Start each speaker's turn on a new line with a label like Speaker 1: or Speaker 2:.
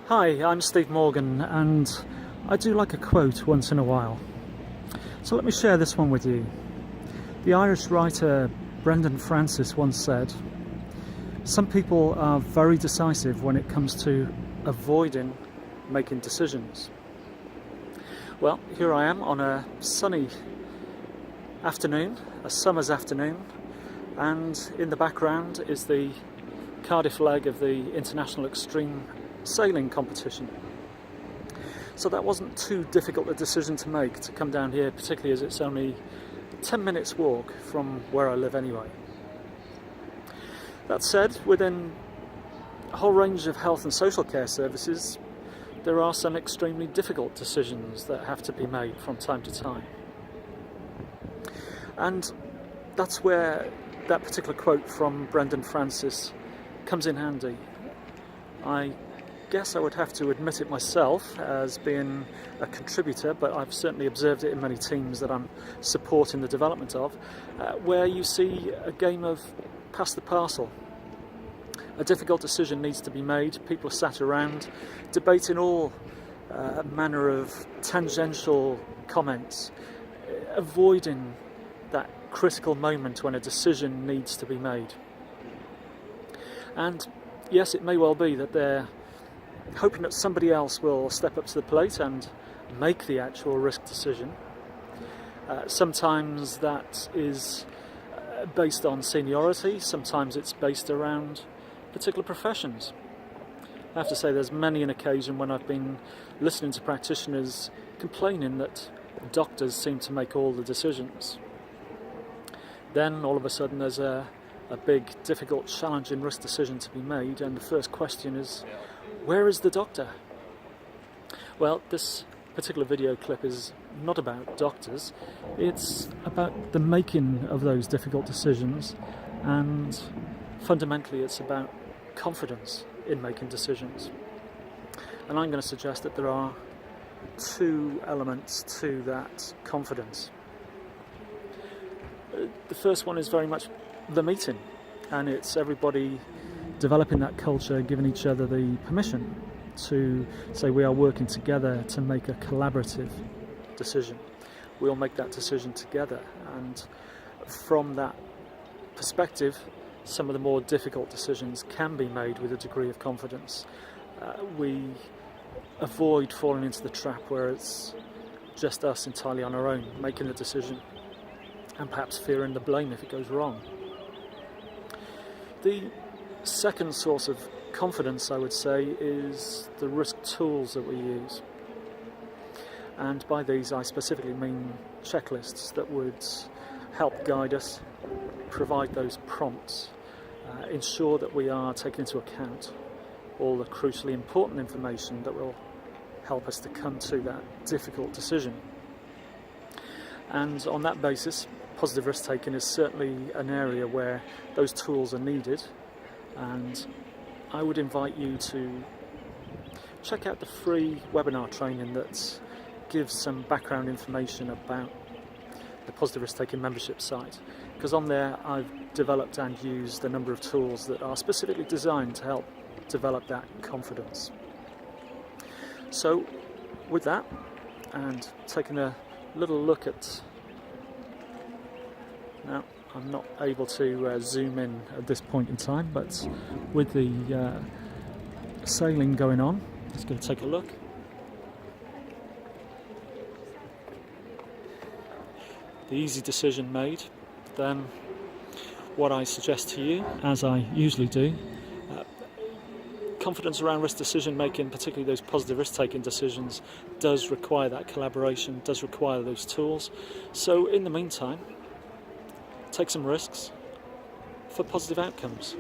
Speaker 1: Hi, I'm Steve Morgan, and I do like a quote once in a while. So let me share this one with you. The Irish writer Brendan Francis once said, "Some people are very decisive when it comes to avoiding making decisions." Well, here I am on a sunny afternoon, a summer's afternoon, and in the background is the Cardiff leg of the International Extreme Sailing competition. So that wasn't too difficult a decision to make, to come down here, particularly as it's only 10 minutes walk from where I live anyway. That said, within a whole range of health and social care services, there are some extremely difficult decisions that have to be made from time to time. And that's where that particular quote from Brendan Francis comes in handy. I guess I would have to admit it myself as being a contributor, but I've certainly observed it in many teams that I'm supporting the development of, where you see a game of pass the parcel. A difficult decision needs to be made. People are sat around debating all manner of tangential comments, avoiding that critical moment when a decision needs to be made. And yes, it may well be that they're hoping that somebody else will step up to the plate and make the actual risk decision. Sometimes that is based on seniority, sometimes it's based around particular professions. I have to say there's many an occasion when I've been listening to practitioners complaining that doctors seem to make all the decisions. Then all of a sudden there's a big, difficult, challenging risk decision to be made, and the first question is, where is the doctor? Well, this particular video clip is not about doctors. It's about the making of those difficult decisions, and fundamentally it's about confidence in making decisions. And I'm going to suggest that there are two elements to that confidence. The first one is very much the meeting, and it's everybody developing that culture, giving each other the permission to say we are working together to make a collaborative decision. We'll make that decision together, and from that perspective, some of the more difficult decisions can be made with a degree of confidence. We avoid falling into the trap where it's just us entirely on our own making the decision, and perhaps fearing the blame if it goes wrong. The second source of confidence, I would say, is the risk tools that we use. And by these I specifically mean checklists that would help guide us, provide those prompts, ensure that we are taking into account all the crucially important information that will help us to come to that difficult decision. And on that basis, positive risk taking is certainly an area where those tools are needed, and I would invite you to check out the free webinar training that gives some background information about the positive risk taking membership site, because on there I've developed and used a number of tools that are specifically designed to help develop that confidence. So with that, and taking a little look at, now I'm not able to zoom in at this point in time, but with the sailing going on, let's go take a look. The easy decision made, then what I suggest to you, as I usually do, confidence around risk decision making, particularly those positive risk taking decisions, does require that collaboration, does require those tools. So in the meantime, take some risks for positive outcomes.